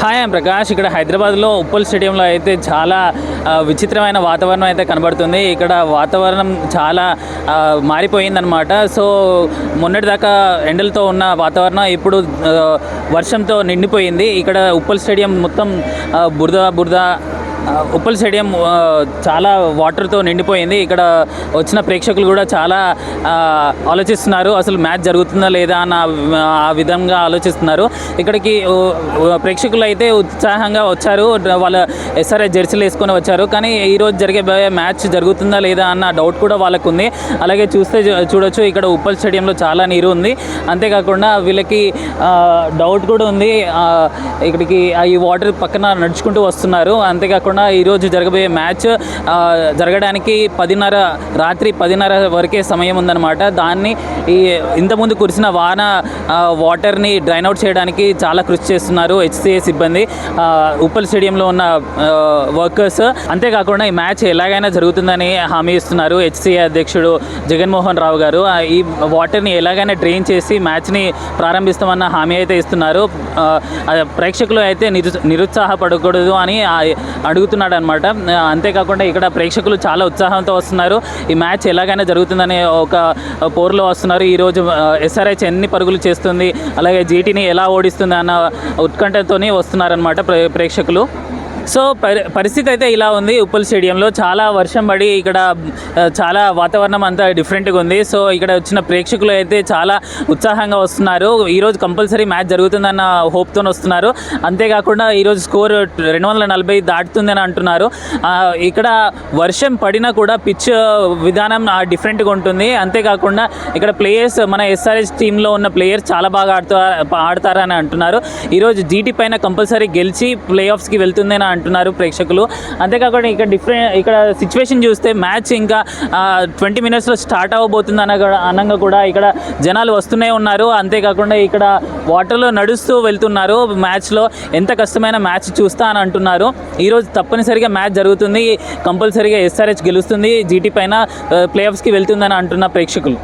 Hi I'm Prakash. ఇక్కడ హైదరాబాద్లో ఉప్పల్ స్టేడియంలో అయితే చాలా విచిత్రమైన వాతావరణం అయితే కనబడుతుంది. ఇక్కడ వాతావరణం చాలా మారిపోయిందనమాట. సో మొన్నటిదాకా ఎండలతో ఉన్న వాతావరణం ఇప్పుడు వర్షంతో నిండిపోయింది. ఇక్కడ ఉప్పల్ స్టేడియం మొత్తం బురద ఉప్పల్ స్టేడియం చాలా వాటర్తో నిండిపోయింది. ఇక్కడ వచ్చిన ప్రేక్షకులు కూడా చాలా ఆలోచిస్తున్నారు, అసలు మ్యాచ్ జరుగుతుందా లేదా అన్న ఆ విధంగా ఆలోచిస్తున్నారు. ఇక్కడికి ప్రేక్షకులు అయితే ఉత్సాహంగా వచ్చారు, వాళ్ళ ఎస్ఆర్ఎస్ జెర్సీలు వేసుకొని వచ్చారు. కానీ ఈరోజు జరిగే మ్యాచ్ జరుగుతుందా లేదా అన్న డౌట్ కూడా వాళ్ళకు ఉంది. అలాగే చూడొచ్చు ఇక్కడ ఉప్పల్ స్టేడియంలో చాలా నీరు ఉంది. అంతేకాకుండా వీళ్ళకి డౌట్ కూడా ఉంది, ఇక్కడికి ఈ వాటర్ పక్కన నడుచుకుంటూ వస్తున్నారు. అంతేకాకుండా ఈరోజు జరగబోయే మ్యాచ్ జరగడానికి రాత్రి 10:30 వరకే సమయం ఉందన్నమాట. దాన్ని ఇంతకుముందు కురిసిన వాటర్ని డ్రైన్ అవుట్ చేయడానికి చాలా కృషి చేస్తున్నారు హెచ్సిఏ సిబ్బంది, ఉప్పల్ స్టేడియంలో ఉన్న వర్కర్స్. అంతేకాకుండా ఈ మ్యాచ్ ఎలాగైనా జరుగుతుందని హామీ ఇస్తున్నారు హెచ్సిఏ అధ్యక్షుడు జగన్మోహన్ రావు గారు. ఈ వాటర్ని ఎలాగైనా డ్రైన్ చేసి మ్యాచ్ని ప్రారంభిస్తామన్న హామీ అయితే ఇస్తున్నారు. ప్రేక్షకులు అయితే నిరుత్సాహపడకూడదు అని అడుగుతున్నాడు అనమాట. అంతేకాకుండా ఇక్కడ ప్రేక్షకులు చాలా ఉత్సాహంతో వస్తున్నారు. ఈ మ్యాచ్ ఎలాగైనా జరుగుతుందని ఒక పోరులో వస్తున్నారు. ఈరోజు ఎస్ఆర్హెచ్ ఎన్ని పరుగులు చేస్తుంది, అలాగే జీటీని ఎలా ఓడిస్తుంది అన్న ఉత్కంఠతోనే వస్తున్నారనమాట ప్రేక్షకులు. సో పరిస్థితి అయితే ఇలా ఉంది. ఉప్పల్ స్టేడియంలో చాలా వర్షం పడి ఇక్కడ చాలా వాతావరణం అంతా డిఫరెంట్గా ఉంది. సో ఇక్కడ వచ్చిన ప్రేక్షకులు అయితే చాలా ఉత్సాహంగా వస్తున్నారు. ఈరోజు కంపల్సరీ మ్యాచ్ జరుగుతుందన్న హోప్తో వస్తున్నారు. అంతేకాకుండా ఈరోజు స్కోర్ 240 దాటుతుందని అంటున్నారు. ఇక్కడ వర్షం పడినా కూడా పిచ్ విధానం డిఫరెంట్గా ఉంటుంది. అంతేకాకుండా ఇక్కడ ప్లేయర్స్, మన ఎస్ఆర్హెచ్ టీంలో ఉన్న ప్లేయర్స్ చాలా బాగా ఆడతారని అంటున్నారు. ఈరోజు జీటీ పైన కంపల్సరీ గెలిచి ప్లే ఆఫ్స్కి వెళ్తుందని అంటున్నారు ప్రేక్షకులు. అంతేకాకుండా ఇక్కడ సిచ్యువేషన్ చూస్తే మ్యాచ్ ఇంకా 20 మినిట్స్లో స్టార్ట్ అవ్వబోతుంది అనగా కూడా ఇక్కడ జనాలు వస్తూనే ఉన్నారు. అంతేకాకుండా ఇక్కడ వాటర్లో నడుస్తూ వెళ్తున్నారు. మ్యాచ్లో ఎంత కష్టమైన మ్యాచ్ చూస్తా అని అంటున్నారు. ఈరోజు తప్పనిసరిగా మ్యాచ్ జరుగుతుంది, కంపల్సరీగా ఎస్ఆర్హెచ్ గెలుస్తుంది, జీటీ పైన ప్లే ఆఫ్స్కి వెళ్తుందని అంటున్న ప్రేక్షకులు.